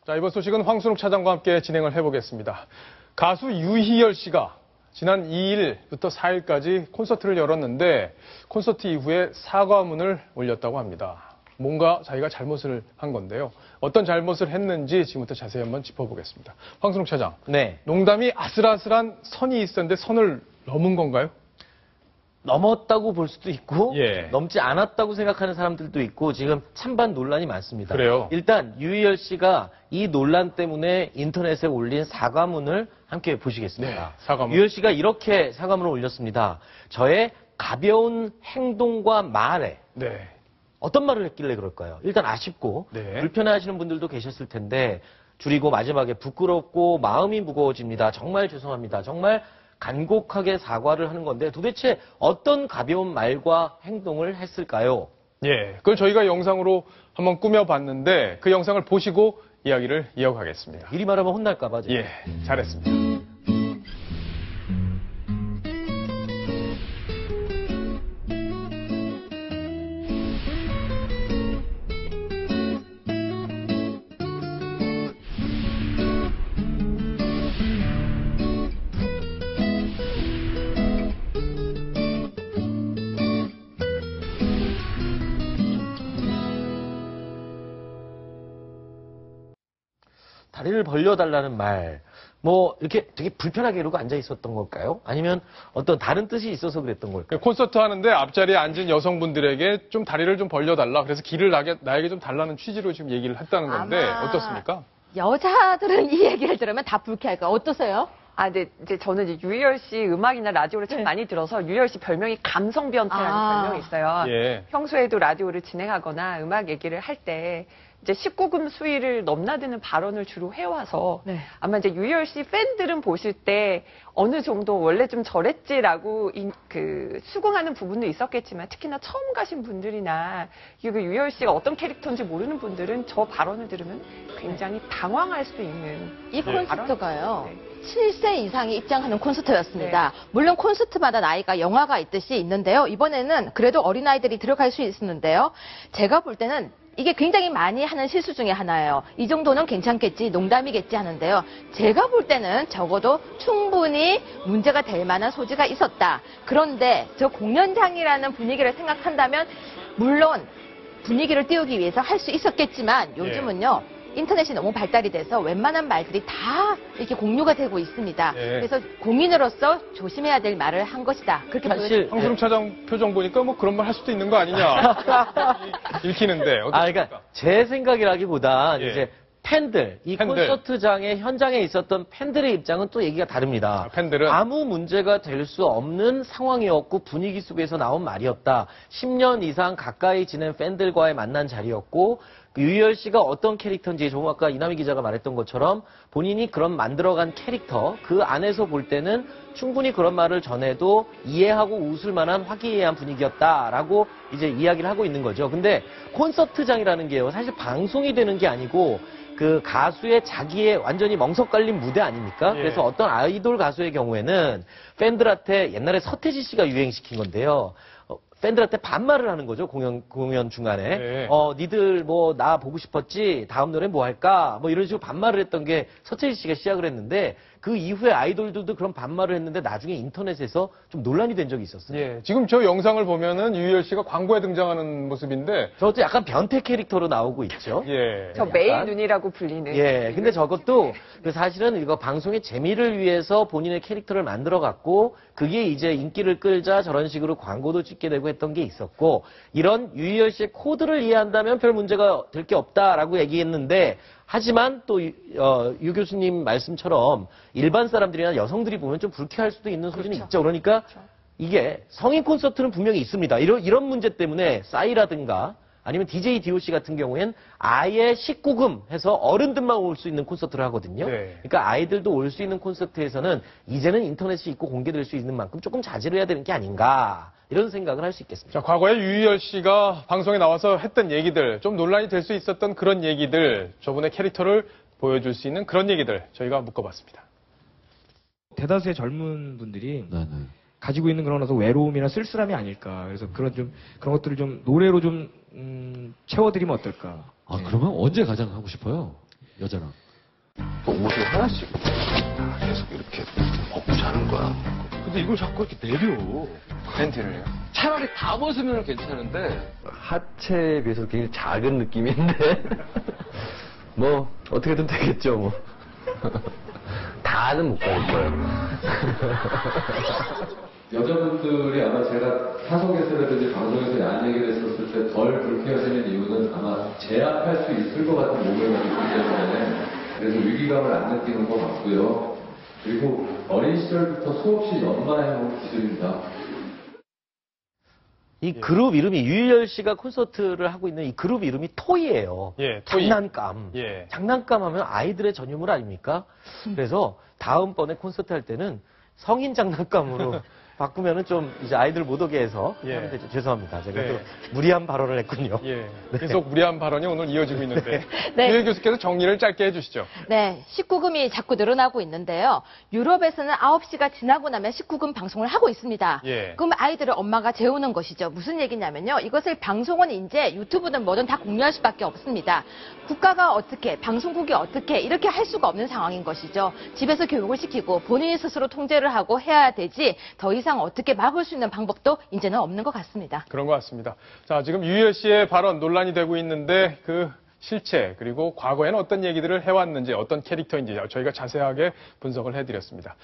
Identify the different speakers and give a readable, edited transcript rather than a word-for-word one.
Speaker 1: 자, 이번 소식은 황순욱 차장과 함께 진행을 해보겠습니다. 가수 유희열 씨가 지난 2일부터 4일까지 콘서트를 열었는데 콘서트 이후에 사과문을 올렸다고 합니다. 뭔가 자기가 잘못을 한 건데요. 어떤 잘못을 했는지 지금부터 자세히 한번 짚어보겠습니다. 황순욱 차장.
Speaker 2: 네.
Speaker 1: 농담이 아슬아슬한 선이 있었는데 선을 넘은 건가요?
Speaker 2: 넘었다고 볼 수도 있고
Speaker 1: 예.
Speaker 2: 넘지 않았다고 생각하는 사람들도 있고 지금 찬반 논란이 많습니다.
Speaker 1: 그래요?
Speaker 2: 일단 유희열 씨가 이 논란 때문에 인터넷에 올린 사과문을 함께 보시겠습니다.
Speaker 1: 네, 사과문.
Speaker 2: 유희열 씨가 이렇게 사과문을 올렸습니다. 저의 가벼운 행동과 말에
Speaker 1: 네.
Speaker 2: 어떤 말을 했길래 그럴까요? 일단 아쉽고
Speaker 1: 네.
Speaker 2: 불편해하시는 분들도 계셨을 텐데 줄이고 마지막에 부끄럽고 마음이 무거워집니다. 정말 죄송합니다. 정말 간곡하게 사과를 하는 건데 도대체 어떤 가벼운 말과 행동을 했을까요?
Speaker 1: 예, 그걸 저희가 영상으로 한번 꾸며봤는데 그 영상을 보시고 이야기를 이어가겠습니다.
Speaker 2: 미리 말하면 혼날까 봐.
Speaker 1: 예, 잘했습니다.
Speaker 2: 다리를 벌려달라는 말, 뭐 이렇게 되게 불편하게 이러고 앉아 있었던 걸까요? 아니면 어떤 다른 뜻이 있어서 그랬던 걸까요?
Speaker 1: 콘서트 하는데 앞자리에 앉은 여성분들에게 좀 다리를 좀 벌려달라. 그래서 길을 나에게 좀 달라는 취지로 지금 얘기를 했다는 건데 어떻습니까?
Speaker 3: 여자들은 이 얘기를 들으면 다 불쾌할 거예요. 어떠세요?
Speaker 4: 근데 이제 저는 이제 유희열 씨 음악이나 라디오를 참 많이 들어서 유희열 씨 별명이 감성 변태라는 별명이 있어요.
Speaker 1: 예.
Speaker 4: 평소에도 라디오를 진행하거나 음악 얘기를 할 때 이제 19금 수위를 넘나드는 발언을 주로 해와서
Speaker 3: 네.
Speaker 4: 아마 이제 유희열 씨 팬들은 보실 때 어느 정도 원래 좀 저랬지라고 수긍하는 부분도 있었겠지만 특히나 처음 가신 분들이나 유희열 씨가 어떤 캐릭터인지 모르는 분들은 저 발언을 들으면 굉장히 당황할 수 있는
Speaker 3: 이 콘서트가요.
Speaker 4: 네.
Speaker 3: 7세 이상이 입장하는 콘서트였습니다.
Speaker 4: 네.
Speaker 3: 물론 콘서트마다 나이가 영화가 있듯이 있는데요. 이번에는 그래도 어린아이들이 들어갈 수 있었는데요. 제가 볼 때는 이게 굉장히 많이 하는 실수 중에 하나예요. 이 정도는 괜찮겠지, 농담이겠지 하는데요. 제가 볼 때는 적어도 충분히 문제가 될 만한 소지가 있었다. 그런데 저 공연장이라는 분위기를 생각한다면 물론 분위기를 띄우기 위해서 할 수 있었겠지만 요즘은요. 인터넷이 너무 발달이 돼서 웬만한 말들이 다 이렇게 공유가 되고 있습니다.
Speaker 1: 예.
Speaker 3: 그래서 공인으로서 조심해야 될 말을 한 것이다. 그렇게
Speaker 2: 사실
Speaker 3: 보여집니다.
Speaker 1: 황순욱 차장 표정 보니까 뭐 그런 말 할 수도 있는 거 아니냐 읽히는데 어떻습니까?
Speaker 2: 그러니까 제 생각이라기보단
Speaker 1: 예.
Speaker 2: 이제 팬들, 이
Speaker 1: 팬들.
Speaker 2: 콘서트장의 현장에 있었던 팬들의 입장은 또 얘기가 다릅니다.
Speaker 1: 팬들은
Speaker 2: 아무 문제가 될 수 없는 상황이었고 분위기 속에서 나온 말이었다. 10년 이상 가까이 지낸 팬들과의 만난 자리였고 유희열 씨가 어떤 캐릭터인지 조금 아까 이남희 기자가 말했던 것처럼 본인이 그런 만들어간 캐릭터 그 안에서 볼 때는 충분히 그런 말을 전해도 이해하고 웃을 만한 화기애애한 분위기였다라고 이제 이야기를 하고 있는 거죠. 근데 콘서트장이라는 게요. 사실 방송이 되는 게 아니고 그 가수의 자기의 완전히 멍석 깔린 무대 아닙니까?
Speaker 1: 예.
Speaker 2: 그래서 어떤 아이돌 가수의 경우에는 팬들한테 옛날에 서태지 씨가 유행시킨 건데요. 팬들한테 반말을 하는 거죠, 공연 중간에.
Speaker 1: 네.
Speaker 2: 니들 뭐 나 보고 싶었지? 다음 노래 뭐 할까? 뭐 이런 식으로 반말을 했던 게 서태지 씨가 시작을 했는데 그 이후에 아이돌들도 그런 반말을 했는데 나중에 인터넷에서 좀 논란이 된 적이 있었어요.
Speaker 1: 예, 지금 저 영상을 보면은 유희열 씨가 광고에 등장하는 모습인데
Speaker 2: 저것도 약간 변태 캐릭터로 나오고 있죠.
Speaker 1: 예.
Speaker 4: 저 매일 눈이라고 불리는.
Speaker 2: 예, 근데 저것도 그 사실은 이거 방송의 재미를 위해서 본인의 캐릭터를 만들어 갖고 그게 이제 인기를 끌자 저런 식으로 광고도 찍게 되고 했던 게 있었고 이런 유희열 씨의 코드를 이해한다면 별 문제가 될 게 없다라고 얘기했는데 하지만 또 유 교수님 말씀처럼 일반 사람들이나 여성들이 보면 좀 불쾌할 수도 있는 소지는 있죠. 그러니까 이게 성인 콘서트는 분명히 있습니다. 이런 문제 때문에 싸이라든가 아니면 DJ DOC 같은 경우엔 아예 19금 해서 어른들만 올 수 있는 콘서트를 하거든요.
Speaker 1: 네.
Speaker 2: 그러니까 아이들도 올 수 있는 콘서트에서는 이제는 인터넷이 있고 공개될 수 있는 만큼 조금 자제를 해야 되는 게 아닌가 이런 생각을 할 수 있겠습니다.
Speaker 1: 자, 과거에 유희열 씨가 방송에 나와서 했던 얘기들, 좀 논란이 될 수 있었던 그런 얘기들, 저분의 캐릭터를 보여줄 수 있는 그런 얘기들 저희가 묶어봤습니다.
Speaker 5: 대다수의 젊은 분들이
Speaker 6: 네네.
Speaker 5: 가지고 있는 그런 어떤 외로움이나 쓸쓸함이 아닐까. 그래서 그런 것들을 좀 노래로 좀 채워드리면 어떨까.
Speaker 6: 아, 그러면 언제 가장 하고 싶어요? 여자랑.
Speaker 7: 옷을 하나씩 계속 이렇게 벗고 자는 거야. 근데 이걸 자꾸 이렇게 내려. 팬티를요? 차라리 다 벗으면 괜찮은데.
Speaker 8: 하체에 비해서 굉장히 작은 느낌인데 뭐 어떻게든 되겠죠 뭐. 다는 못 갈 거예요.
Speaker 9: 여자분들이 아마 제가 사석에서라든지 방송에서 야한 얘기를 했었을 때 덜 불쾌하시는 이유는 아마 제압할 수 있을 것 같은 몸을 가지고 있기 때문에 그래서 위기감을 안 느끼는 것 같고요. 그리고 어린 시절부터 수없이 연마해온 기술입니다.
Speaker 2: 이 그룹 이름이 유희열 씨가 콘서트를 하고 있는 이 그룹 이름이 토이예요.
Speaker 1: 예, 토이.
Speaker 2: 장난감.
Speaker 1: 예.
Speaker 2: 장난감 하면 아이들의 전유물 아닙니까? 그래서 다음번에 콘서트 할 때는 성인 장난감으로 바꾸면은 좀 이제 아이들 못 오게 해서
Speaker 1: 예.
Speaker 2: 하면 되죠. 죄송합니다. 제가
Speaker 1: 네.
Speaker 2: 또 무리한 발언을 했군요.
Speaker 1: 예. 계속 무리한 발언이 오늘 이어지고 있는데
Speaker 3: 네.
Speaker 1: 유혜 교수께서 정리를 짧게 해주시죠.
Speaker 3: 네, 19금이 자꾸 늘어나고 있는데요. 유럽에서는 9시가 지나고 나면 19금 방송을 하고 있습니다.
Speaker 1: 예.
Speaker 3: 그럼 아이들을 엄마가 재우는 것이죠. 무슨 얘기냐면요. 이것을 방송은 이제 유튜브든 뭐든 다 공유할 수밖에 없습니다. 국가가 어떻게, 방송국이 어떻게 이렇게 할 수가 없는 상황인 것이죠. 집에서 교육을 시키고 본인이 스스로 통제를 하고 해야 되지 더 이상 어떻게 막을 수 있는 방법도 이제는 없는 것 같습니다.
Speaker 1: 그런 것 같습니다. 자, 지금 유희열 씨의 발언 논란이 되고 있는데 그 실체 그리고 과거에는 어떤 얘기들을 해왔는지 어떤 캐릭터인지 저희가 자세하게 분석을 해드렸습니다.